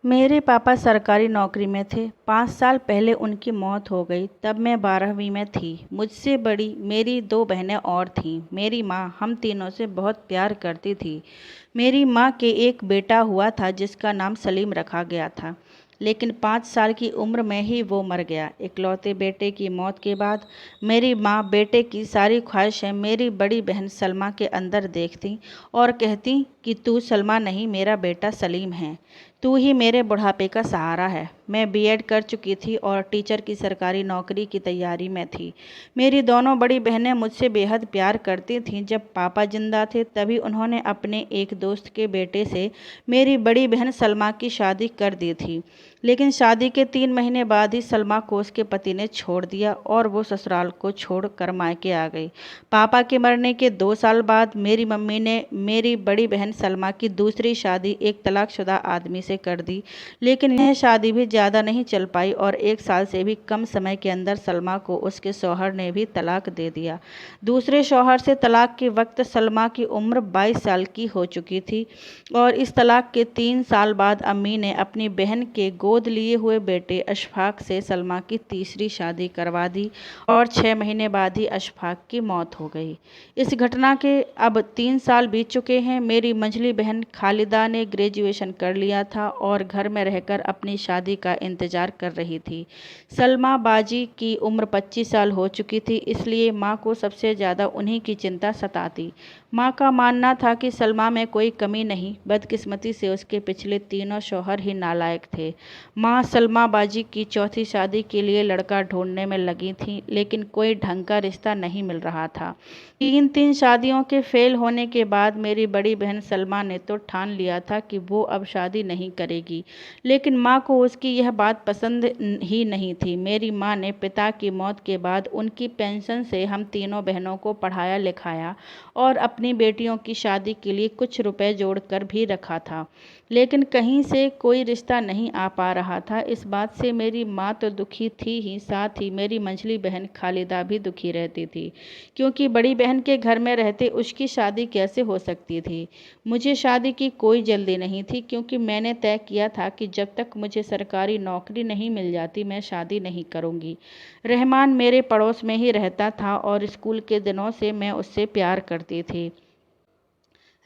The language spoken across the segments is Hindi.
मेरे पापा सरकारी नौकरी में थे। 5 साल पहले उनकी मौत हो गई। तब मैं 12वीं में थी। मुझसे बड़ी मेरी 2 बहनें और थीं। मेरी माँ हम तीनों से बहुत प्यार करती थी। मेरी माँ के एक बेटा हुआ था जिसका नाम सलीम रखा गया था, लेकिन 5 साल की उम्र में ही वो मर गया। इकलौते बेटे की मौत के बाद मेरी माँ बेटे की सारी ख्वाहिशें मेरी बड़ी बहन सलमा के अंदर देखती और कहती कि तू सलमा नहीं, मेरा बेटा सलीम है। तू ही मेरे बुढ़ापे का सहारा है। मैं बीएड कर चुकी थी और टीचर की सरकारी नौकरी की तैयारी में थी। मेरी दोनों बड़ी बहनें मुझसे बेहद प्यार करती थीं। जब पापा जिंदा थे तभी उन्होंने अपने एक दोस्त के बेटे से मेरी बड़ी बहन सलमा की शादी कर दी थी। लेकिन शादी के 3 महीने बाद ही सलमा को उसके पति ने छोड़ दिया और वो ससुराल को छोड़ कर मायके आ गई। पापा के मरने के 2 साल बाद मेरी मम्मी ने मेरी बड़ी बहन सलमा की दूसरी शादी एक तलाकशुदा आदमी से कर दी। लेकिन यह शादी भी ज़्यादा नहीं चल पाई और 1 साल से भी कम समय के अंदर सलमा को उसके शौहर ने भी तलाक दे दिया। दूसरे शौहर से तलाक के वक्त सलमा की उम्र 22 साल की हो चुकी थी और इस तलाक के 3 साल बाद अम्मी ने अपनी बहन के गोद लिए हुए बेटे अशफाक से सलमा की तीसरी शादी करवा दी और 6 महीने बाद ही अशफाक की मौत हो गई। इस घटना के अब 3 साल बीत चुके हैं। मेरी मंझली बहन खालिदा ने ग्रेजुएशन कर लिया था और घर में रहकर अपनी शादी का इंतजार कर रही थी। सलमा बाजी की उम्र 25 साल हो चुकी थी, इसलिए माँ को सबसे ज़्यादा उन्हीं की चिंता सताती। माँ का मानना था कि सलमा में कोई कमी नहीं, बदकिस्मती से उसके पिछले तीनों शौहर ही नालायक थे। माँ सलमा बाजी की चौथी शादी के लिए लड़का ढूंढने में लगी थी, लेकिन कोई ढंग का रिश्ता नहीं मिल रहा था। 3 शादियों के फेल होने के बाद मेरी बड़ी बहन सलमा ने तो ठान लिया था कि वो अब शादी नहीं करेगी, लेकिन माँ को उसकी यह बात पसंद ही नहीं थी। मेरी माँ ने पिता की मौत के बाद उनकी पेंशन से हम तीनों बहनों को पढ़ाया लिखाया और अपनी बेटियों की शादी के लिए कुछ रुपए जोड़कर भी रखा था, लेकिन कहीं से कोई रिश्ता नहीं आ पा रहा था। इस बात से मेरी माँ तो दुखी थी ही, साथ ही मेरी मंझली बहन खालिदा भी दुखी रहती थी, क्योंकि बड़ी बहन के घर में रहते उसकी शादी कैसे हो सकती थी। मुझे शादी की कोई जल्दी नहीं थी, क्योंकि मैंने तय किया था कि जब तक मुझे सरकारी नौकरी नहीं मिल जाती मैं शादी नहीं करूँगी। रहमान मेरे पड़ोस में ही रहता था और स्कूल के दिनों से मैं उससे प्यार करती थी।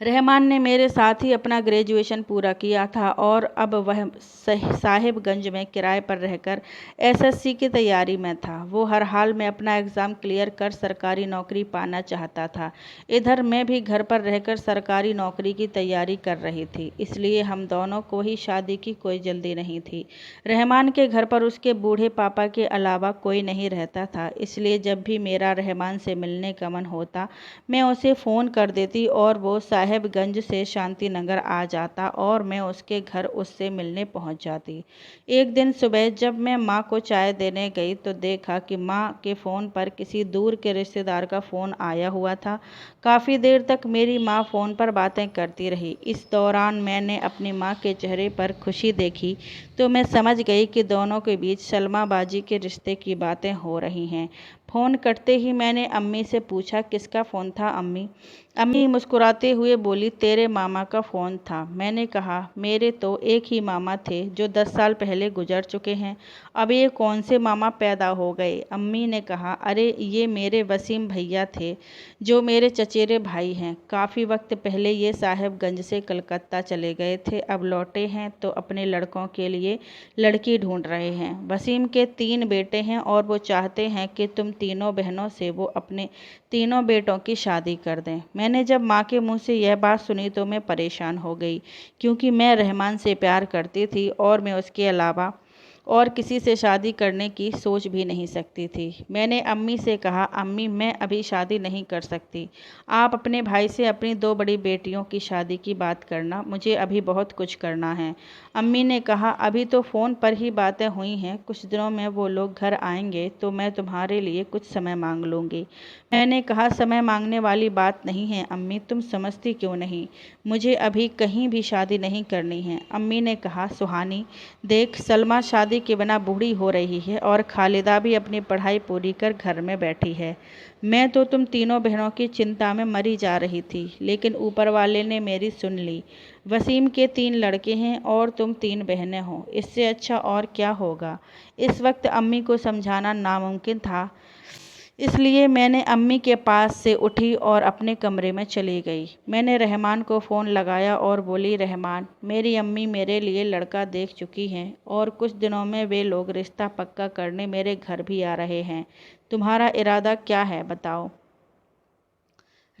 रहमान ने मेरे साथ ही अपना ग्रेजुएशन पूरा किया था और अब वह साहिबगंज में किराए पर रहकर एसएससी की तैयारी में था। वो हर हाल में अपना एग्ज़ाम क्लियर कर सरकारी नौकरी पाना चाहता था। इधर मैं भी घर पर रहकर सरकारी नौकरी की तैयारी कर रही थी, इसलिए हम दोनों को ही शादी की कोई जल्दी नहीं थी। रहमान के घर पर उसके बूढ़े पापा के अलावा कोई नहीं रहता था, इसलिए जब भी मेरा रहमान से मिलने का मन होता मैं उसे फ़ोन कर देती और वो साहेबगंज से शांति नगर आ जाता और मैं उसके घर उससे मिलने पहुंच जाती। एक दिन सुबह जब मैं माँ को चाय देने गई तो देखा कि माँ के फ़ोन पर किसी दूर के रिश्तेदार का फ़ोन आया हुआ था। काफ़ी देर तक मेरी माँ फ़ोन पर बातें करती रही। इस दौरान मैंने अपनी माँ के चेहरे पर खुशी देखी तो मैं समझ गई कि दोनों के बीच सलमा बाजी के रिश्ते की बातें हो रही हैं। फ़ोन कटते ही मैंने अम्मी से पूछा, किसका फ़ोन था अम्मी? अम्मी मुस्कुराते हुए बोली, तेरे मामा का फ़ोन था। मैंने कहा, मेरे तो एक ही मामा थे जो 10 साल पहले गुजर चुके हैं, अब ये कौन से मामा पैदा हो गए? अम्मी ने कहा, अरे ये मेरे वसीम भैया थे जो मेरे चचेरे भाई हैं। काफ़ी वक्त पहले ये साहिबगंज से कलकत्ता चले गए थे, अब लौटे हैं तो अपने लड़कों के लिए लड़की ढूंढ रहे हैं। वसीम के 3 बेटे हैं और वो चाहते हैं कि तुम तीनों बहनों से वो अपने तीनों बेटों की शादी कर दें। मैंने जब माँ के मुंह से यह बात सुनी तो मैं परेशान हो गई, क्योंकि मैं रहमान से प्यार करती थी और मैं उसके अलावा और किसी से शादी करने की सोच भी नहीं सकती थी। मैंने अम्मी से कहा, अम्मी मैं अभी शादी नहीं कर सकती, आप अपने भाई से अपनी 2 बड़ी बेटियों की शादी की बात करना, मुझे अभी बहुत कुछ करना है। अम्मी ने कहा, अभी तो फ़ोन पर ही बातें हुई हैं, कुछ दिनों में वो लोग घर आएंगे तो मैं तुम्हारे लिए कुछ समय मांग लूँगी। मैंने कहा, समय मांगने वाली बात नहीं है अम्मी, तुम समझती क्यों नहीं? मुझे अभी कहीं भी शादी नहीं करनी है। अम्मी ने कहा, सुहानी देख, सलमा शादी शादी के बिना बूढ़ी हो रही है और खालिदा भी अपनी पढ़ाई पूरी कर घर में बैठी है। मैं तो तुम तीनों बहनों की चिंता में मरी जा रही थी, लेकिन ऊपर वाले ने मेरी सुन ली। वसीम के 3 लड़के हैं और तुम 3 बहनें हो, इससे अच्छा और क्या होगा। इस वक्त अम्मी को समझाना नामुमकिन था, इसलिए मैंने अम्मी के पास से उठी और अपने कमरे में चली गई। मैंने रहमान को फ़ोन लगाया और बोली, रहमान, मेरी अम्मी मेरे लिए लड़का देख चुकी हैं और कुछ दिनों में वे लोग रिश्ता पक्का करने मेरे घर भी आ रहे हैं। तुम्हारा इरादा क्या है, बताओ।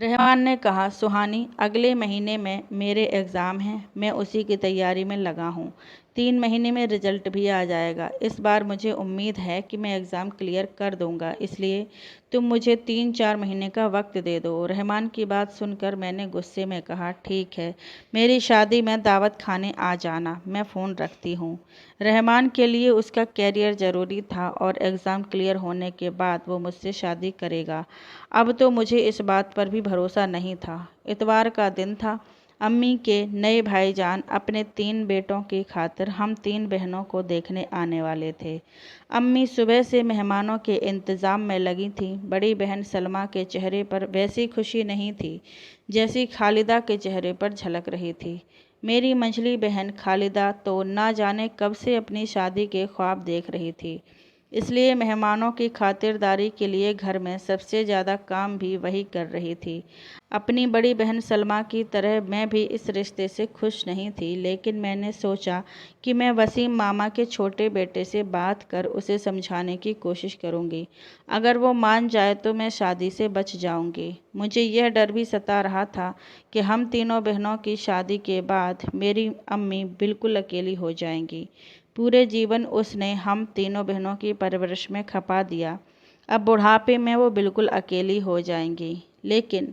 रहमान ने कहा, सुहानी, अगले महीने में मेरे एग्ज़ाम हैं, मैं उसी की तैयारी में लगा हूँ। 3 महीने में रिजल्ट भी आ जाएगा। इस बार मुझे उम्मीद है कि मैं एग्ज़ाम क्लियर कर दूँगा, इसलिए तुम मुझे 3-4 महीने का वक्त दे दो। रहमान की बात सुनकर मैंने गुस्से में कहा, ठीक है, मेरी शादी में दावत खाने आ जाना, मैं फ़ोन रखती हूँ। रहमान के लिए उसका कैरियर ज़रूरी था और एग्ज़ाम क्लियर होने के बाद वो मुझसे शादी करेगा। अब तो मुझे इस बात पर भी भरोसा नहीं था। इतवार का दिन था। अम्मी के नए भाईजान अपने 3 बेटों की खातिर हम 3 बहनों को देखने आने वाले थे। अम्मी सुबह से मेहमानों के इंतज़ाम में लगी थीं। बड़ी बहन सलमा के चेहरे पर वैसी खुशी नहीं थी जैसी खालिदा के चेहरे पर झलक रही थी। मेरी मंझली बहन खालिदा तो ना जाने कब से अपनी शादी के ख्वाब देख रही थी, इसलिए मेहमानों की खातिरदारी के लिए घर में सबसे ज़्यादा काम भी वही कर रही थी। अपनी बड़ी बहन सलमा की तरह मैं भी इस रिश्ते से खुश नहीं थी, लेकिन मैंने सोचा कि मैं वसीम मामा के छोटे बेटे से बात कर उसे समझाने की कोशिश करूंगी। अगर वो मान जाए तो मैं शादी से बच जाऊंगी। मुझे यह डर भी सता रहा था कि हम तीनों बहनों की शादी के बाद मेरी अम्मी बिल्कुल अकेली हो जाएंगी। पूरे जीवन उसने हम तीनों बहनों की परवरिश में खपा दिया, अब बुढ़ापे में वो बिल्कुल अकेली हो जाएंगी। लेकिन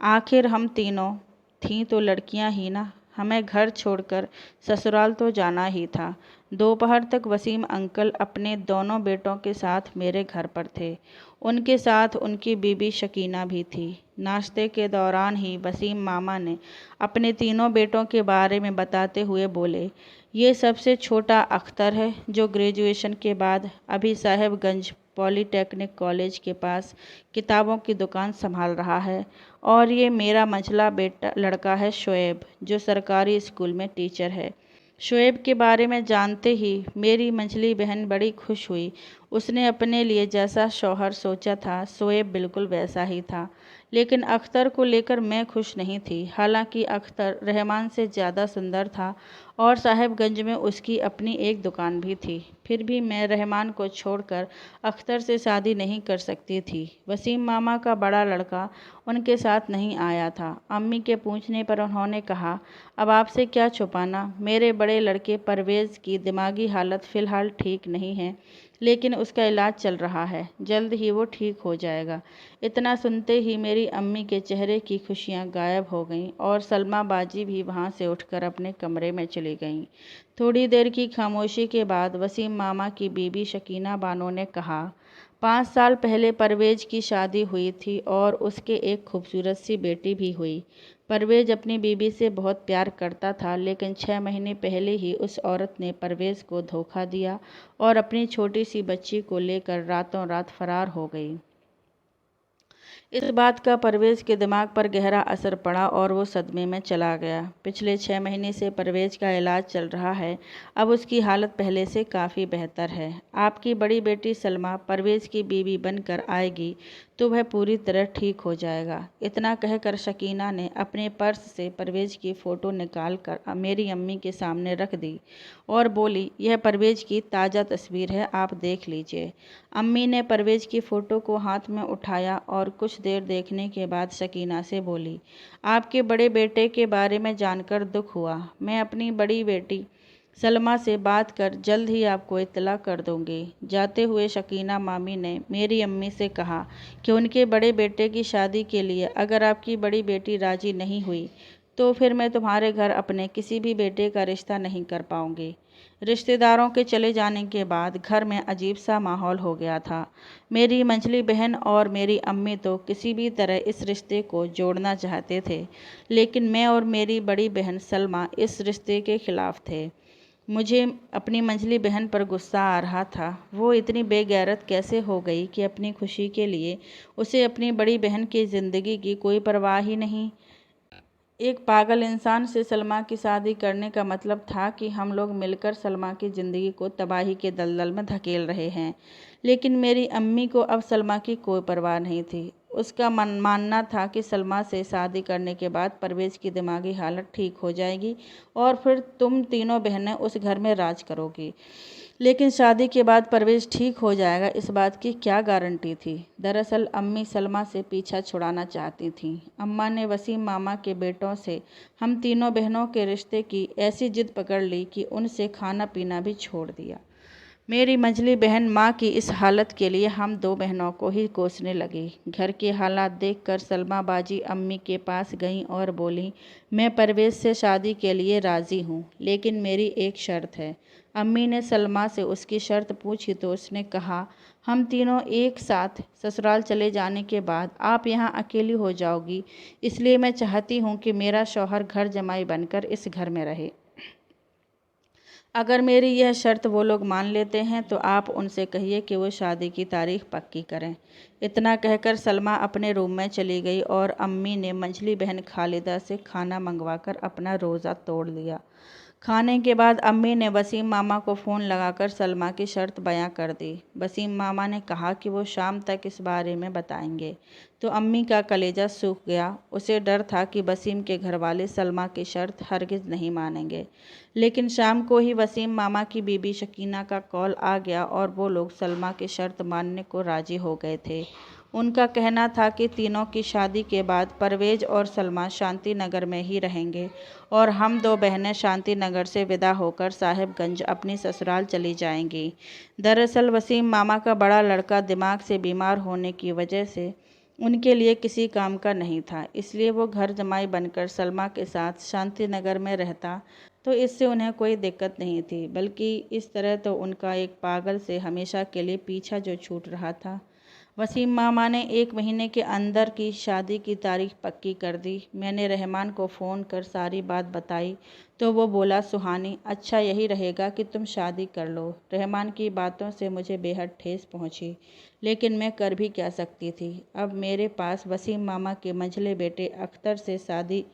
आखिर हम तीनों थीं तो लड़कियां ही ना, हमें घर छोड़कर ससुराल तो जाना ही था। दोपहर तक वसीम अंकल अपने दोनों बेटों के साथ मेरे घर पर थे। उनके साथ उनकी बीबी शकीना भी थी। नाश्ते के दौरान ही वसीम मामा ने अपने तीनों बेटों के बारे में बताते हुए बोले, ये सबसे छोटा अख्तर है जो ग्रेजुएशन के बाद अभी साहेबगंज पॉलीटेक्निक कॉलेज के पास किताबों की दुकान संभाल रहा है, और ये मेरा मंझला बेटा लड़का है शोएब, जो सरकारी स्कूल में टीचर है। शोएब के बारे में जानते ही मेरी मंझली बहन बड़ी खुश हुई। उसने अपने लिए जैसा शौहर सोचा था शोएब बिल्कुल वैसा ही था। लेकिन अख्तर को लेकर मैं खुश नहीं थी। हालांकि अख्तर रहमान से ज़्यादा सुंदर था और साहेबगंज में उसकी अपनी एक दुकान भी थी। फिर भी मैं रहमान को छोड़कर अख्तर से शादी नहीं कर सकती थी। वसीम मामा का बड़ा लड़का उनके साथ नहीं आया था। अम्मी के पूछने पर उन्होंने कहा, अब आपसे क्या छुपाना, मेरे बड़े लड़के परवेज़ की दिमागी हालत फ़िलहाल ठीक नहीं है, लेकिन उसका इलाज चल रहा है, जल्द ही वो ठीक हो जाएगा। इतना सुनते ही मेरी अम्मी के चेहरे की खुशियाँ गायब हो गईं और सलमा बाजी भी वहाँ से उठकर अपने कमरे में चली गईं। थोड़ी देर की खामोशी के बाद वसीम मामा की बीबी शकीना बानो ने कहा, 5 साल पहले परवेज की शादी हुई थी और उसके एक खूबसूरत सी बेटी भी हुई। परवेज अपनी बीबी से बहुत प्यार करता था, लेकिन 6 महीने पहले ही उस औरत ने परवेज को धोखा दिया और अपनी छोटी सी बच्ची को लेकर रातों रात फरार हो गई। इस बात का परवेज के दिमाग पर गहरा असर पड़ा और वो सदमे में चला गया। पिछले 6 महीने से परवेज का इलाज चल रहा है। अब उसकी हालत पहले से काफ़ी बेहतर है। आपकी बड़ी बेटी सलमा परवेज की बीवी बनकर आएगी तो वह पूरी तरह ठीक हो जाएगा। इतना कहकर शकीना ने अपने पर्स से परवेज की फ़ोटो निकाल कर मेरी अम्मी के सामने रख दी और बोली, यह परवेज की ताज़ा तस्वीर है, आप देख लीजिए। अम्मी ने परवेज की फ़ोटो को हाथ में उठाया और कुछ देर देखने के बाद शकीना से बोली, आपके बड़े बेटे के बारे में जानकर दुख हुआ। मैं अपनी बड़ी बेटी सलमा से बात कर जल्द ही आपको इत्तला कर दूंगी। जाते हुए शकीना मामी ने मेरी अम्मी से कहा कि उनके बड़े बेटे की शादी के लिए अगर आपकी बड़ी बेटी राजी नहीं हुई तो फिर मैं तुम्हारे घर अपने किसी भी बेटे का रिश्ता नहीं कर पाऊंगी। रिश्तेदारों के चले जाने के बाद घर में अजीब सा माहौल हो गया था। मेरी मंझली बहन और मेरी अम्मी तो किसी भी तरह इस रिश्ते को जोड़ना चाहते थे, लेकिन मैं और मेरी बड़ी बहन सलमा इस रिश्ते के खिलाफ थे। मुझे अपनी मंझली बहन पर गुस्सा आ रहा था। वो इतनी बेगैरत कैसे हो गई कि अपनी खुशी के लिए उसे अपनी बड़ी बहन की ज़िंदगी की कोई परवाह ही नहीं। एक पागल इंसान से सलमा की शादी करने का मतलब था कि हम लोग मिलकर सलमा की ज़िंदगी को तबाही के दलदल में धकेल रहे हैं। लेकिन मेरी अम्मी को अब सलमा की कोई परवाह नहीं थी। उसका मानना था कि सलमा से शादी करने के बाद परवेज़ की दिमागी हालत ठीक हो जाएगी और फिर तुम तीनों बहनें उस घर में राज करोगी। लेकिन शादी के बाद परवेज़ ठीक हो जाएगा, इस बात की क्या गारंटी थी। दरअसल अम्मी सलमा से पीछा छुड़ाना चाहती थीं। अम्मा ने वसीम मामा के बेटों से हम तीनों बहनों के रिश्ते की ऐसी जिद पकड़ ली कि उनसे खाना पीना भी छोड़ दिया। मेरी मंझली बहन माँ की इस हालत के लिए हम दो बहनों को ही कोसने लगी। घर के हालात देखकर सलमा बाजी अम्मी के पास गईं और बोलीं, मैं परवेज़ से शादी के लिए राज़ी हूँ, लेकिन मेरी एक शर्त है। अम्मी ने सलमा से उसकी शर्त पूछी तो उसने कहा, हम तीनों एक साथ ससुराल चले जाने के बाद आप यहाँ अकेली हो जाओगी, इसलिए मैं चाहती हूँ कि मेरा शौहर घर जमाई बनकर इस घर में रहे। अगर मेरी यह शर्त वो लोग मान लेते हैं तो आप उनसे कहिए कि वो शादी की तारीख पक्की करें। इतना कहकर सलमा अपने रूम में चली गई और अम्मी ने मंझली बहन खालिदा से खाना मंगवाकर अपना रोज़ा तोड़ लिया। खाने के बाद अम्मी ने वसीम मामा को फ़ोन लगाकर सलमा की शर्त बयां कर दी। वसीम मामा ने कहा कि वो शाम तक इस बारे में बताएंगे, तो अम्मी का कलेजा सूख गया। उसे डर था कि वसीम के घरवाले सलमा की शर्त हरगिज़ नहीं मानेंगे। लेकिन शाम को ही वसीम मामा की बीबी शकीना का कॉल आ गया और वो लोग सलमा की शर्त मानने को राज़ी हो गए थे। उनका कहना था कि तीनों की शादी के बाद परवेज़ और सलमा शांति नगर में ही रहेंगे और हम दो बहनें शांति नगर से विदा होकर साहिबगंज अपनी ससुराल चली जाएंगी। दरअसल वसीम मामा का बड़ा लड़का दिमाग से बीमार होने की वजह से उनके लिए किसी काम का नहीं था, इसलिए वो घर जमाई बनकर सलमा के साथ शांति नगर में रहता तो इससे उन्हें कोई दिक्कत नहीं थी, बल्कि इस तरह तो उनका एक पागल से हमेशा के लिए पीछा जो छूट रहा था। वसीम मामा ने 1 महीने के अंदर की शादी की तारीख पक्की कर दी। मैंने रहमान को फ़ोन कर सारी बात बताई तो वो बोला, सुहानी, अच्छा यही रहेगा कि तुम शादी कर लो। रहमान की बातों से मुझे बेहद ठेस पहुंची, लेकिन मैं कर भी क्या सकती थी। अब मेरे पास वसीम मामा के मंझले बेटे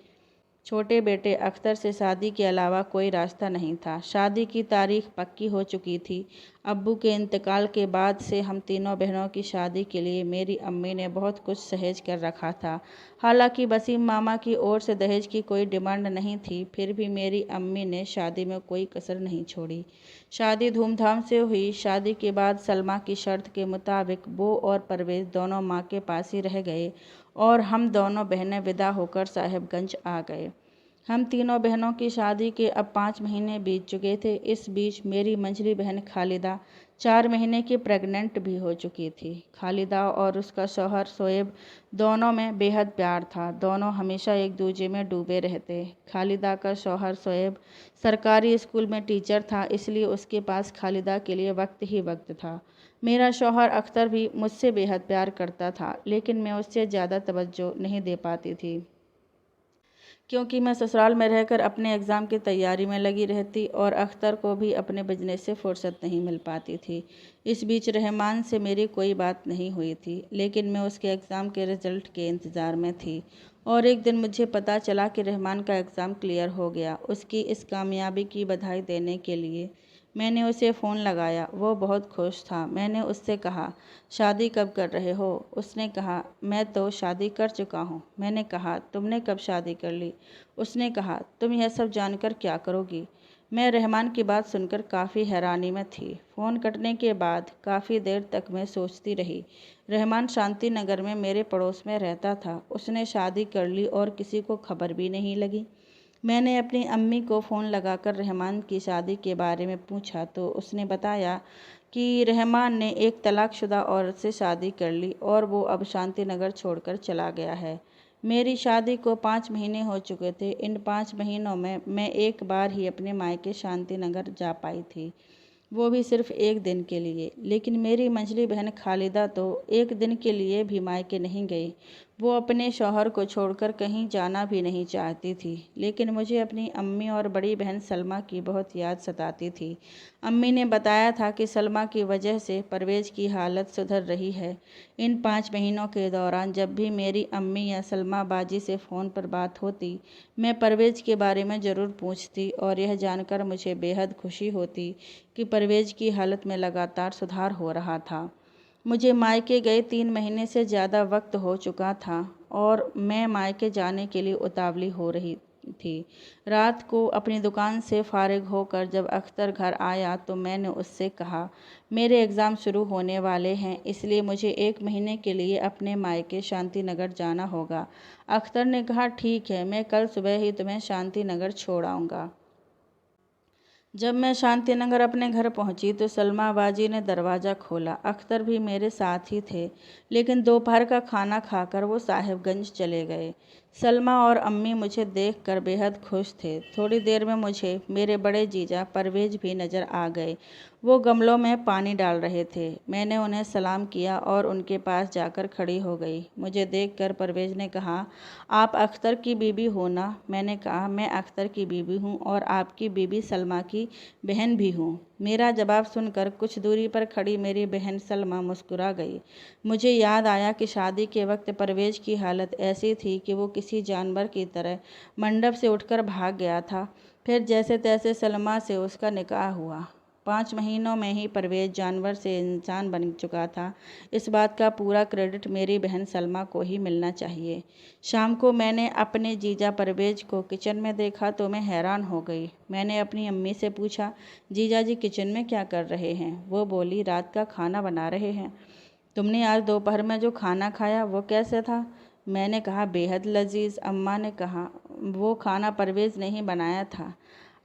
छोटे बेटे अख्तर से शादी के अलावा कोई रास्ता नहीं था। शादी की तारीख पक्की हो चुकी थी। अब्बू के इंतकाल के बाद से हम तीनों बहनों की शादी के लिए मेरी अम्मी ने बहुत कुछ सहेज कर रखा था। हालांकि वसीम मामा की ओर से दहेज की कोई डिमांड नहीं थी, फिर भी मेरी अम्मी ने शादी में कोई कसर नहीं छोड़ी। शादी धूमधाम से हुई। शादी के बाद सलमा की शर्त के मुताबिक वो और परवेज़ दोनों माँ के पास ही रह गए और हम दोनों बहनें विदा होकर साहिबगंज आ गए। हम तीनों बहनों की शादी के अब 5 महीने बीत चुके थे। इस बीच मेरी मंझली बहन खालिदा 4 महीने की प्रेग्नेंट भी हो चुकी थी। खालिदा और उसका शौहर शोएब दोनों में बेहद प्यार था। दोनों हमेशा एक दूसरे में डूबे रहते। खालिदा का शौहर शोएब सरकारी स्कूल में टीचर था, इसलिए उसके पास खालिदा के लिए वक्त ही वक्त था। मेरा शौहर अख्तर भी मुझसे बेहद प्यार करता था, लेकिन मैं उससे ज़्यादा तवज्जो नहीं दे पाती थी, क्योंकि मैं ससुराल में रहकर अपने एग्ज़ाम की तैयारी में लगी रहती और अख्तर को भी अपने बिजनेस से फुर्सत नहीं मिल पाती थी। इस बीच रहमान से मेरी कोई बात नहीं हुई थी, लेकिन मैं उसके एग्ज़ाम के रिज़ल्ट के इंतज़ार में थी और एक दिन मुझे पता चला कि रहमान का एग्ज़ाम क्लियर हो गया। उसकी इस कामयाबी की बधाई देने के लिए मैंने उसे फ़ोन लगाया। वो बहुत खुश था। मैंने उससे कहा, शादी कब कर रहे हो? उसने कहा, मैं तो शादी कर चुका हूँ। मैंने कहा, तुमने कब शादी कर ली? उसने कहा, तुम यह सब जानकर क्या करोगी? मैं रहमान की बात सुनकर काफ़ी हैरानी में थी। फ़ोन कटने के बाद काफ़ी देर तक मैं सोचती रही। रहमान शांति नगर में मेरे पड़ोस में रहता था। उसने शादी कर ली और किसी को खबर भी नहीं लगी। मैंने अपनी अम्मी को फ़ोन लगाकर रहमान की शादी के बारे में पूछा तो उसने बताया कि रहमान ने एक तलाकशुदा औरत से शादी कर ली और वो अब शांति नगर छोड़कर चला गया है। मेरी शादी को 5 महीने हो चुके थे। इन 5 महीनों में मैं एक बार ही अपने मायके शांति नगर जा पाई थी, वो भी सिर्फ एक दिन के लिए। लेकिन मेरी मंझली बहन खालिदा तो एक दिन के लिए भी मायके नहीं गई। वो अपने शौहर को छोड़कर कहीं जाना भी नहीं चाहती थी, लेकिन मुझे अपनी अम्मी और बड़ी बहन सलमा की बहुत याद सताती थी। अम्मी ने बताया था कि सलमा की वजह से परवेज़ की हालत सुधर रही है। इन 5 महीनों के दौरान जब भी मेरी अम्मी या सलमा बाजी से फ़ोन पर बात होती, मैं परवेज़ के बारे में ज़रूर पूछती और यह जानकर मुझे बेहद खुशी होती कि परवेज़ की हालत में लगातार सुधार हो रहा था। मुझे मायके गए 3 महीने से ज़्यादा वक्त हो चुका था और मैं मायके जाने के लिए उतावली हो रही थी। रात को अपनी दुकान से फारिग होकर जब अख्तर घर आया तो मैंने उससे कहा, मेरे एग्ज़ाम शुरू होने वाले हैं, इसलिए मुझे 1 महीने के लिए अपने मायके शांति नगर जाना होगा। अख्तर ने कहा, ठीक है, मैं कल सुबह ही तुम्हें शांति नगर छोड़ आऊँगा। जब मैं शांतिनगर अपने घर पहुंची तो सलमा बाजी ने दरवाज़ा खोला। अख्तर भी मेरे साथ ही थे, लेकिन दोपहर का खाना खाकर वो साहिबगंज चले गए। सलमा और अम्मी मुझे देखकर बेहद खुश थे। थोड़ी देर में मुझे मेरे बड़े जीजा परवेज भी नज़र आ गए। वो गमलों में पानी डाल रहे थे। मैंने उन्हें सलाम किया और उनके पास जाकर खड़ी हो गई। मुझे देखकर परवेज ने कहा, आप अख्तर की बीबी हो ना? मैंने कहा, मैं अख्तर की बीबी हूँ और आपकी बीबी सलमा की बहन भी हूँ। मेरा जवाब सुनकर कुछ दूरी पर खड़ी मेरी बहन सलमा मुस्कुरा गई। मुझे याद आया कि शादी के वक्त परवेज की हालत ऐसी थी कि वो किसी जानवर की तरह मंडप से उठकर भाग गया था। फिर जैसे तैसे सलमा से उसका निकाह हुआ। 5 महीनों में ही परवेज जानवर से इंसान बन चुका था। इस बात का पूरा क्रेडिट मेरी बहन सलमा को ही मिलना चाहिए। शाम को मैंने अपने जीजा परवेज को किचन में देखा तो मैं हैरान हो गई। मैंने अपनी अम्मी से पूछा, जीजा जी किचन में क्या कर रहे हैं? वो बोली, रात का खाना बना रहे हैं। तुमने आज दोपहर में जो खाना खाया वो कैसे था? मैंने कहा, बेहद लजीज। अम्मा ने कहा, वो खाना परवेज ने ही बनाया था।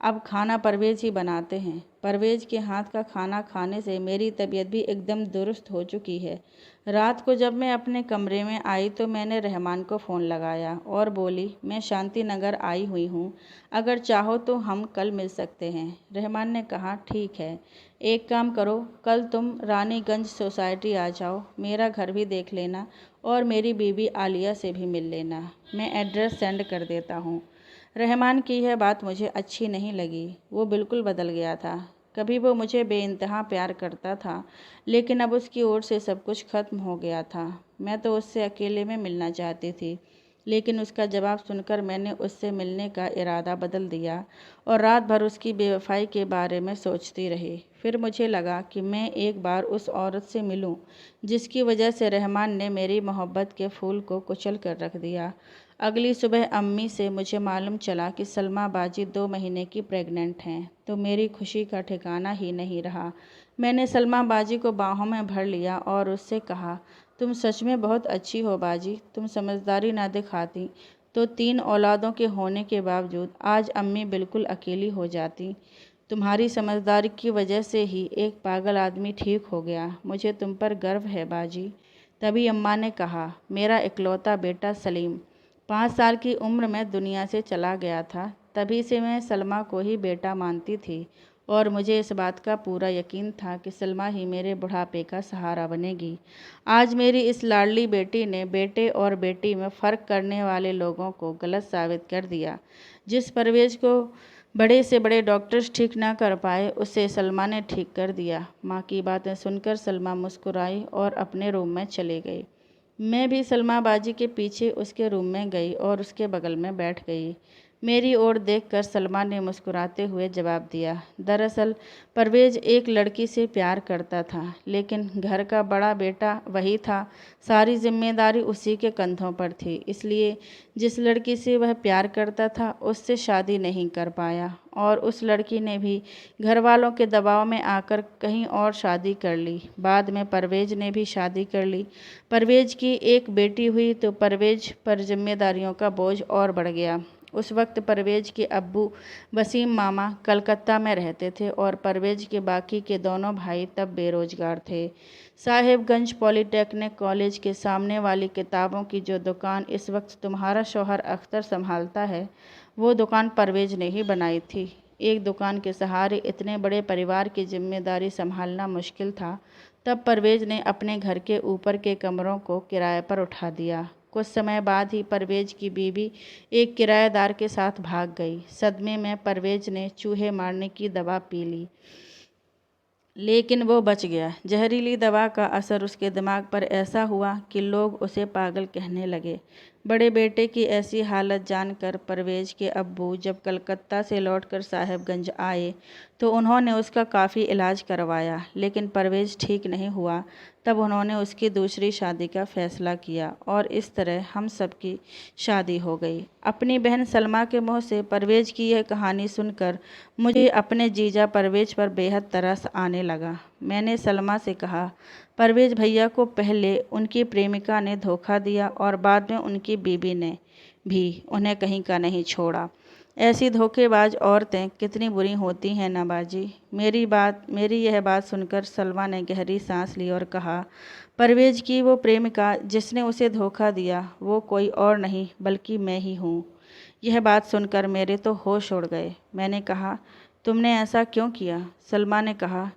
अब खाना परवेज ही बनाते हैं। परवेज के हाथ का खाना खाने से मेरी तबीयत भी एकदम दुरुस्त हो चुकी है। रात को जब मैं अपने कमरे में आई तो मैंने रहमान को फ़ोन लगाया और बोली, मैं शांति नगर आई हुई हूँ, अगर चाहो तो हम कल मिल सकते हैं। रहमान ने कहा, ठीक है, एक काम करो, कल तुम रानीगंज सोसाइटी आ जाओ, मेरा घर भी देख लेना और मेरी बीबी आलिया से भी मिल लेना। मैं एड्रेस सेंड कर देता हूँ। रहमान की यह बात मुझे अच्छी नहीं लगी। वो बिल्कुल बदल गया था। कभी वो मुझे बेइंतहा प्यार करता था, लेकिन अब उसकी ओर से सब कुछ खत्म हो गया था। मैं तो उससे अकेले में मिलना चाहती थी, लेकिन उसका जवाब सुनकर मैंने उससे मिलने का इरादा बदल दिया और रात भर उसकी बेवफाई के बारे में सोचती रही। फिर मुझे लगा कि मैं एक बार उस औरत से मिलूं, जिसकी वजह से रहमान ने मेरी मोहब्बत के फूल को कुचल कर रख दिया। अगली सुबह अम्मी से मुझे मालूम चला कि सलमा बाजी 2 महीने की प्रेग्नेंट हैं, तो मेरी खुशी का ठिकाना ही नहीं रहा। मैंने सलमा बाजी को बाहों में भर लिया और उससे कहा, तुम सच में बहुत अच्छी हो बाजी। तुम समझदारी ना दिखाती तो 3 औलादों के होने के बावजूद आज अम्मी बिल्कुल अकेली हो जाती। तुम्हारी समझदारी की वजह से ही एक पागल आदमी ठीक हो गया। मुझे तुम पर गर्व है बाजी। तभी अम्मा ने कहा, मेरा इकलौता बेटा सलीम 5 साल की उम्र में दुनिया से चला गया था। तभी से मैं सलमा को ही बेटा मानती थी और मुझे इस बात का पूरा यकीन था कि सलमा ही मेरे बुढ़ापे का सहारा बनेगी। आज मेरी इस लाडली बेटी ने बेटे और बेटी में फ़र्क करने वाले लोगों को गलत साबित कर दिया। जिस परवेज को बड़े से बड़े डॉक्टर्स ठीक ना कर पाए, उसे सलमा ने ठीक कर दिया। माँ की बातें सुनकर सलमा मुस्कुराई और अपने रूम में चली गई। मैं भी सलमा बाजी के पीछे उसके रूम में गई और उसके बगल में बैठ गई। मेरी ओर देखकर सलमा ने मुस्कुराते हुए जवाब दिया, दरअसल परवेज एक लड़की से प्यार करता था, लेकिन घर का बड़ा बेटा वही था। सारी जिम्मेदारी उसी के कंधों पर थी, इसलिए जिस लड़की से वह प्यार करता था उससे शादी नहीं कर पाया और उस लड़की ने भी घर वालों के दबाव में आकर कहीं और शादी कर ली। बाद में परवेज ने भी शादी कर ली। परवेज की एक बेटी हुई तो परवेज पर जिम्मेदारियों का बोझ और बढ़ गया। उस वक्त परवेज के अब्बू वसीम मामा कलकत्ता में रहते थे और परवेज के बाकी के दोनों भाई तब बेरोजगार थे। साहिबगंज पॉलीटेक्निक कॉलेज के सामने वाली किताबों की जो दुकान इस वक्त तुम्हारा शौहर अख्तर संभालता है, वो दुकान परवेज ने ही बनाई थी। एक दुकान के सहारे इतने बड़े परिवार की जिम्मेदारी संभालना मुश्किल था। तब परवेज ने अपने घर के ऊपर के कमरों को किराए पर उठा दिया। कुछ समय बाद ही परवेज की बीवी एक किराएदार के साथ भाग गई। सदमे में परवेज ने चूहे मारने की दवा पी ली, लेकिन वो बच गया। जहरीली दवा का असर उसके दिमाग पर ऐसा हुआ कि लोग उसे पागल कहने लगे। बड़े बेटे की ऐसी हालत जानकर परवेज के अब्बू जब कलकत्ता से लौटकर साहेबगंज आए तो उन्होंने उसका काफ़ी इलाज करवाया, लेकिन परवेज ठीक नहीं हुआ। तब उन्होंने उसकी दूसरी शादी का फैसला किया और इस तरह हम सबकी शादी हो गई। अपनी बहन सलमा के मुँह से परवेज की यह कहानी सुनकर मुझे अपने जीजा परवेज पर बेहद तरस आने लगा। मैंने सलमा से कहा, परवेज भैया को पहले उनकी प्रेमिका ने धोखा दिया और बाद में उनकी बीवी ने भी उन्हें कहीं का नहीं छोड़ा। ऐसी धोखेबाज औरतें कितनी बुरी होती हैं ना बाजी। मेरी यह बात सुनकर सलमा ने गहरी सांस ली और कहा, परवेज की वो प्रेमिका जिसने उसे धोखा दिया वो कोई और नहीं बल्कि मैं ही हूँ। यह बात सुनकर मेरे तो होश उड़ गए। मैंने कहा, तुमने ऐसा क्यों किया? सलमा ने कहा,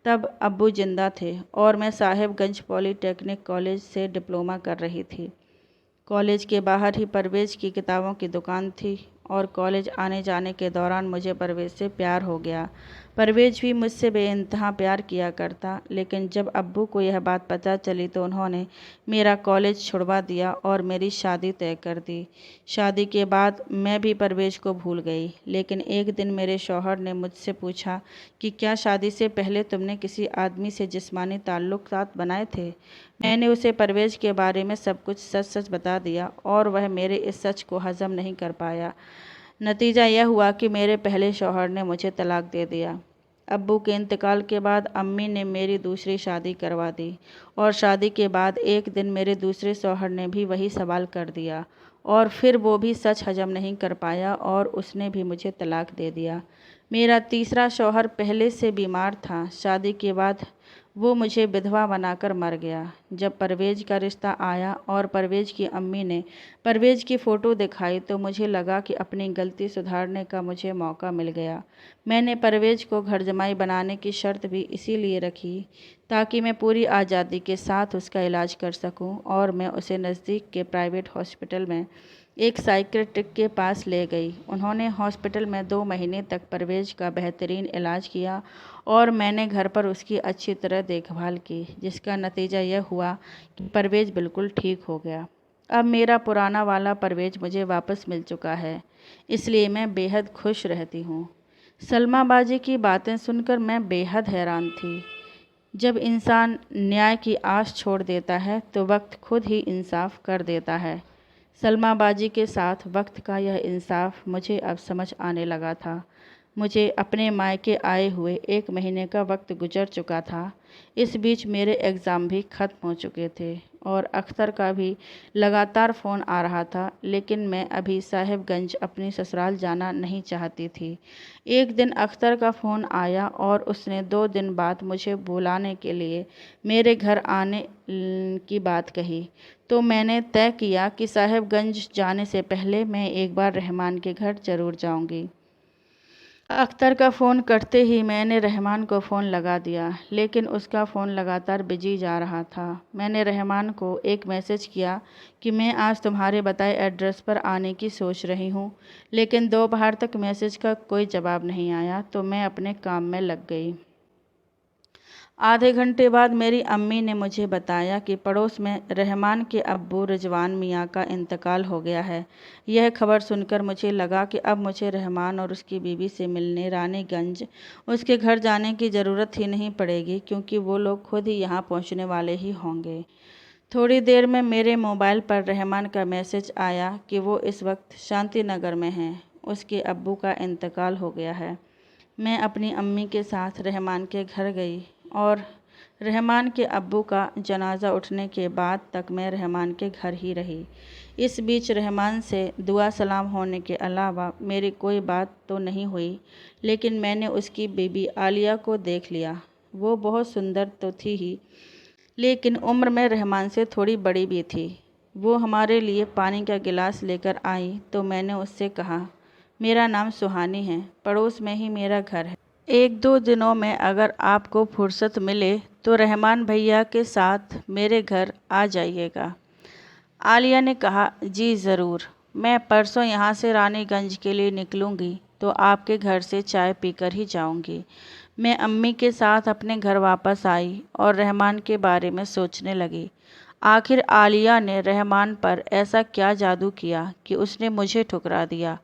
तब अब्बू जिंदा थे और मैं साहेबगंज पॉलीटेक्निक कॉलेज से डिप्लोमा कर रही थी। कॉलेज के बाहर ही परवेज की किताबों की दुकान थी और कॉलेज आने जाने के दौरान मुझे परवेज से प्यार हो गया। परवेज भी मुझसे बेइंतहा प्यार किया करता, लेकिन जब अब्बू को यह बात पता चली तो उन्होंने मेरा कॉलेज छुड़वा दिया और मेरी शादी तय कर दी। शादी के बाद मैं भी परवेज को भूल गई, लेकिन एक दिन मेरे शौहर ने मुझसे पूछा कि क्या शादी से पहले तुमने किसी आदमी से जिस्मानी ताल्लुकात बनाए थे? मैंने उसे परवेज के बारे में सब कुछ सच सच बता दिया और वह मेरे इस सच को हजम नहीं कर पाया। नतीजा यह हुआ कि मेरे पहले शौहर ने मुझे तलाक दे दिया। अब्बू के इंतकाल के बाद अम्मी ने मेरी दूसरी शादी करवा दी और शादी के बाद एक दिन मेरे दूसरे शौहर ने भी वही सवाल कर दिया और फिर वो भी सच हजम नहीं कर पाया और उसने भी मुझे तलाक दे दिया। मेरा तीसरा शौहर पहले से बीमार था। शादी के बाद वो मुझे विधवा बनाकर मर गया। जब परवेज का रिश्ता आया और परवेज की अम्मी ने परवेज की फ़ोटो दिखाई तो मुझे लगा कि अपनी गलती सुधारने का मुझे मौका मिल गया। मैंने परवेज को घर जमाई बनाने की शर्त भी इसीलिए रखी ताकि मैं पूरी आज़ादी के साथ उसका इलाज कर सकूं और मैं उसे नज़दीक के प्राइवेट हॉस्पिटल में एक साइकियाट्रिस्ट के पास ले गई। उन्होंने हॉस्पिटल में 2 महीने तक परवेज का बेहतरीन इलाज किया और मैंने घर पर उसकी अच्छी तरह देखभाल की, जिसका नतीजा यह हुआ कि परवेज बिल्कुल ठीक हो गया। अब मेरा पुराना वाला परवेज मुझे वापस मिल चुका है, इसलिए मैं बेहद खुश रहती हूँ। सलमा बाजी की बातें सुनकर मैं बेहद हैरान थी। जब इंसान न्याय की आस छोड़ देता है तो वक्त खुद ही इंसाफ कर देता है। सलमा बाजी के साथ वक्त का यह इंसाफ मुझे अब समझ आने लगा था। मुझे अपने मायके आए हुए 1 महीने का वक्त गुजर चुका था। इस बीच मेरे एग्ज़ाम भी ख़त्म हो चुके थे और अख्तर का भी लगातार फ़ोन आ रहा था, लेकिन मैं अभी साहेबगंज अपनी ससुराल जाना नहीं चाहती थी। एक दिन अख्तर का फ़ोन आया और उसने 2 दिन बाद मुझे बुलाने के लिए मेरे घर आने की बात कही। तो मैंने तय किया कि साहेबगंज जाने से पहले मैं एक बार रहमान के घर ज़रूर जाऊंगी। अख्तर का फ़ोन कटते ही मैंने रहमान को फ़ोन लगा दिया, लेकिन उसका फ़ोन लगातार बिजी जा रहा था। मैंने रहमान को एक मैसेज किया कि मैं आज तुम्हारे बताए एड्रेस पर आने की सोच रही हूँ, लेकिन दोपहर तक मैसेज का कोई जवाब नहीं आया तो मैं अपने काम में लग गई। आधे घंटे बाद मेरी अम्मी ने मुझे बताया कि पड़ोस में रहमान के अब्बू रिजवान मियाँ का इंतकाल हो गया है। यह खबर सुनकर मुझे लगा कि अब मुझे रहमान और उसकी बीवी से मिलने रानीगंज उसके घर जाने की ज़रूरत ही नहीं पड़ेगी, क्योंकि वो लोग खुद ही यहाँ पहुँचने वाले ही होंगे। थोड़ी देर में मेरे मोबाइल पर रहमान का मैसेज आया कि वो इस वक्त शांति नगर में हैं, उसके अब्बू का इंतकाल हो गया है। मैं अपनी अम्मी के साथ रहमान के घर गई और रहमान के अब्बू का जनाजा उठने के बाद तक मैं रहमान के घर ही रही। इस बीच रहमान से दुआ सलाम होने के अलावा मेरी कोई बात तो नहीं हुई, लेकिन मैंने उसकी बीबी आलिया को देख लिया। वो बहुत सुंदर तो थी ही, लेकिन उम्र में रहमान से थोड़ी बड़ी भी थी। वो हमारे लिए पानी का गिलास लेकर आई तो मैंने उससे कहा, मेरा नाम सुहानी है, पड़ोस में ही मेरा घर है। 1-2 दिनों में अगर आपको फुर्सत मिले तो रहमान भैया के साथ मेरे घर आ जाइएगा। आलिया ने कहा, जी ज़रूर। मैं परसों यहाँ से रानीगंज के लिए निकलूँगी तो आपके घर से चाय पीकर ही जाऊँगी। मैं अम्मी के साथ अपने घर वापस आई और रहमान के बारे में सोचने लगी। आखिर आलिया ने रहमान पर ऐसा क्या जादू किया कि उसने मुझे ठुकरा दिया।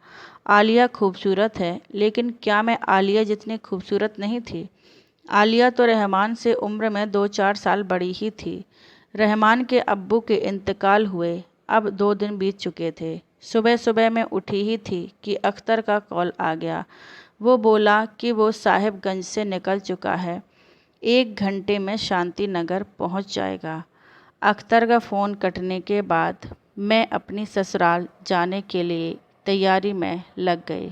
आलिया खूबसूरत है, लेकिन क्या मैं आलिया जितनी खूबसूरत नहीं थी? आलिया तो रहमान से उम्र में 2-4 साल बड़ी ही थी। रहमान के अब्बू के इंतकाल हुए अब 2 दिन बीत चुके थे। सुबह सुबह मैं उठी ही थी कि अख्तर का कॉल आ गया। वो बोला कि वो साहिबगंज से निकल चुका है, 1 घंटे में शांति नगर पहुंच जाएगा। अख्तर का फ़ोन कटने के बाद मैं अपनी ससुराल जाने के लिए तैयारी में लग गई।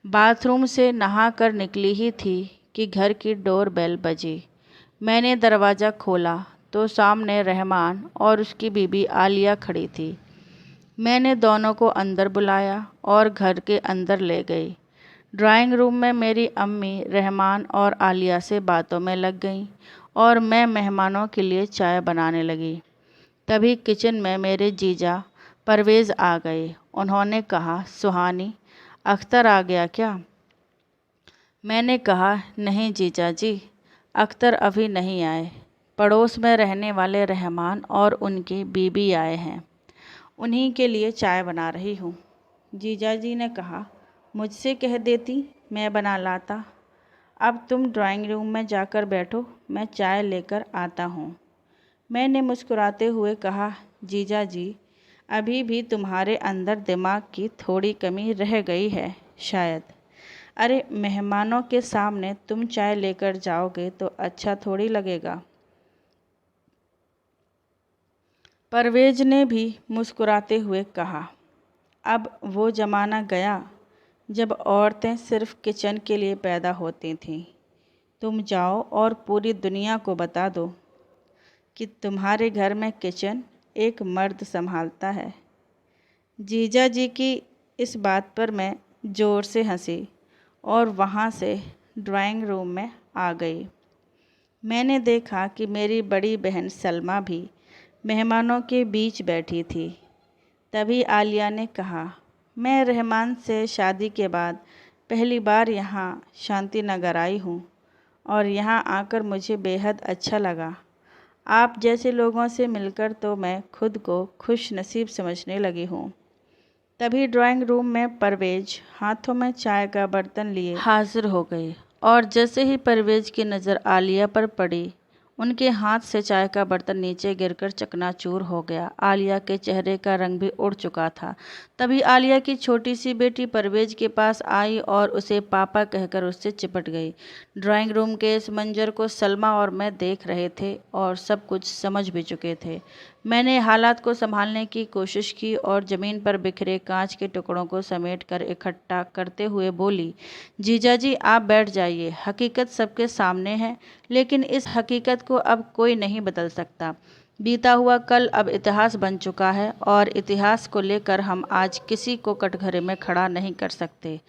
बाथरूम से नहाकर निकली ही थी कि घर की डोर बेल बजी। मैंने दरवाज़ा खोला तो सामने रहमान और उसकी बीबी आलिया खड़ी थी। मैंने दोनों को अंदर बुलाया और घर के अंदर ले गई। ड्राइंग रूम में मेरी अम्मी रहमान और आलिया से बातों में लग गईं और मैं मेहमानों के लिए चाय बनाने लगी। तभी किचन में मेरे जीजा परवेज़ आ गए। उन्होंने कहा, सुहानी, अख्तर आ गया क्या? मैंने कहा, नहीं जीजा जी, अख्तर अभी नहीं आए। पड़ोस में रहने वाले रहमान और उनकी बीबी आए हैं, उन्हीं के लिए चाय बना रही हूँ। जीजा जी ने कहा, मुझसे कह देती, मैं बना लाता। अब तुम ड्राइंग रूम में जाकर बैठो, मैं चाय लेकर आता हूँ। मैंने मुस्कुराते हुए कहा, जीजा जी, अभी भी तुम्हारे अंदर दिमाग की थोड़ी कमी रह गई है शायद। अरे मेहमानों के सामने तुम चाय लेकर जाओगे तो अच्छा थोड़ी लगेगा। परवेज ने भी मुस्कुराते हुए कहा, अब वो ज़माना गया जब औरतें सिर्फ किचन के लिए पैदा होती थीं। तुम जाओ और पूरी दुनिया को बता दो कि तुम्हारे घर में किचन एक मर्द संभालता है। जीजा जी की इस बात पर मैं ज़ोर से हंसी और वहाँ से ड्राइंग रूम में आ गई। मैंने देखा कि मेरी बड़ी बहन सलमा भी मेहमानों के बीच बैठी थी। तभी आलिया ने कहा, मैं रहमान से शादी के बाद पहली बार यहाँ शांति नगर आई हूँ और यहाँ आकर मुझे बेहद अच्छा लगा। आप जैसे लोगों से मिलकर तो मैं खुद को खुश नसीब समझने लगी हूँ। तभी ड्राइंग रूम में परवेज हाथों में चाय का बर्तन लिए हाजिर हो गई और जैसे ही परवेज की नज़र आलिया पर पड़ी, उनके हाथ से चाय का बर्तन नीचे गिरकर चकनाचूर हो गया। आलिया के चेहरे का रंग भी उड़ चुका था। तभी आलिया की छोटी सी बेटी परवेज के पास आई और उसे पापा कहकर उससे चिपट गई। ड्राइंग रूम के इस मंजर को सलमा और मैं देख रहे थे और सब कुछ समझ भी चुके थे। मैंने हालात को संभालने की कोशिश की और ज़मीन पर बिखरे कांच के टुकड़ों को समेटकर इकट्ठा करते हुए बोली, जीजा जी आप बैठ जाइए। हकीकत सबके सामने है, लेकिन इस हकीकत को अब कोई नहीं बदल सकता। बीता हुआ कल अब इतिहास बन चुका है और इतिहास को लेकर हम आज किसी को कटघरे में खड़ा नहीं कर सकते।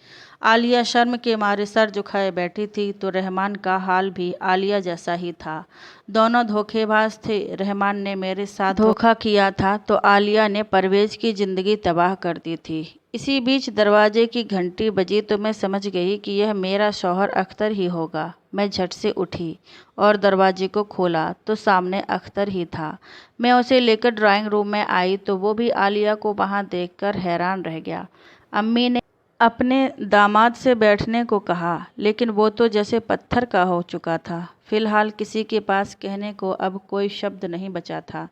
आलिया शर्म के मारे सर झुकाए बैठी थी तो रहमान का हाल भी आलिया जैसा ही था। दोनों धोखेबाज थे। रहमान ने मेरे साथ धोखा किया था तो आलिया ने परवेज की ज़िंदगी तबाह कर दी थी। इसी बीच दरवाजे की घंटी बजी तो मैं समझ गई कि यह मेरा शौहर अख्तर ही होगा। मैं झट से उठी और दरवाजे को खोला तो सामने अख्तर ही था। मैं उसे लेकर ड्राइंग रूम में आई तो वो भी आलिया को वहाँ देखकर हैरान रह गया। अम्मी ने अपने दामाद से बैठने को कहा, लेकिन वो तो जैसे पत्थर का हो चुका था। फिलहाल किसी के पास कहने को अब कोई शब्द नहीं बचा था।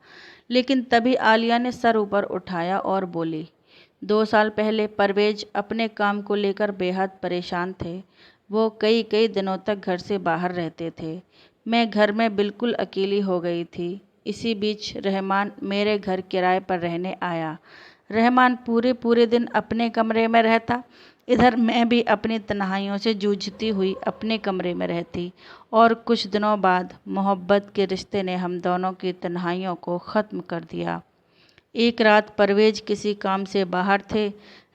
लेकिन तभी आलिया ने सर ऊपर उठाया और बोली, 2 साल पहले परवेज अपने काम को लेकर बेहद परेशान थे। वो कई कई दिनों तक घर से बाहर रहते थे। मैं घर में बिल्कुल अकेली हो गई थी। इसी बीच रहमान मेरे घर किराए पर रहने आया। रहमान पूरे पूरे दिन अपने कमरे में रहता। इधर मैं भी अपनी तन्हाइयों से जूझती हुई अपने कमरे में रहती और कुछ दिनों बाद मोहब्बत के रिश्ते ने हम दोनों की तन्हाइयों को ख़त्म कर दिया। एक रात परवेज किसी काम से बाहर थे,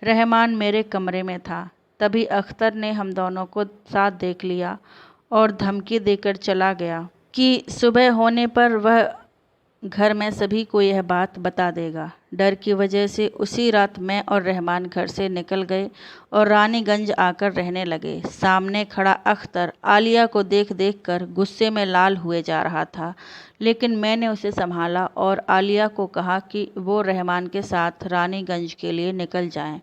रहमान मेरे कमरे में था। तभी अख्तर ने हम दोनों को साथ देख लिया और धमकी देकर चला गया कि सुबह होने पर वह घर में सभी को यह बात बता देगा। डर की वजह से उसी रात मैं और रहमान घर से निकल गए और रानीगंज आकर रहने लगे। सामने खड़ा अख्तर आलिया को देख देख कर गुस्से में लाल हुए जा रहा था, लेकिन मैंने उसे संभाला और आलिया को कहा कि वो रहमान के साथ रानीगंज के लिए निकल जाएं।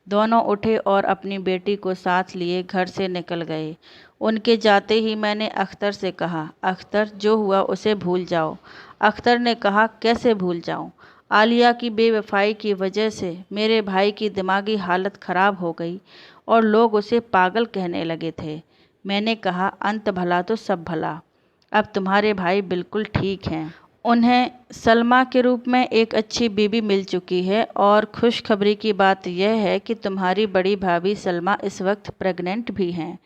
दोनों उठे और अपनी बेटी को साथ लिए घर से निकल गए। उनके जाते ही मैंने अख्तर से कहा, अख्तर, जो हुआ उसे भूल जाओ। अख्तर ने कहा, कैसे भूल जाऊं? आलिया की बेवफाई की वजह से मेरे भाई की दिमागी हालत ख़राब हो गई और लोग उसे पागल कहने लगे थे। मैंने कहा, अंत भला तो सब भला। अब तुम्हारे भाई बिल्कुल ठीक हैं। उन्हें सलमा के रूप में एक अच्छी बीवी मिल चुकी है और खुशखबरी की बात यह है कि तुम्हारी बड़ी भाभी सलमा इस वक्त प्रेग्नेंट भी हैं।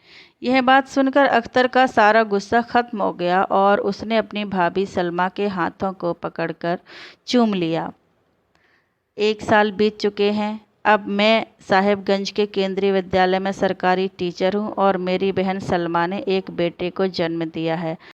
यह बात सुनकर अख्तर का सारा गुस्सा ख़त्म हो गया और उसने अपनी भाभी सलमा के हाथों को पकड़कर चूम लिया। 1 साल बीत चुके हैं। अब मैं साहिबगंज के केंद्रीय विद्यालय में सरकारी टीचर हूँ और मेरी बहन सलमा ने एक बेटे को जन्म दिया है।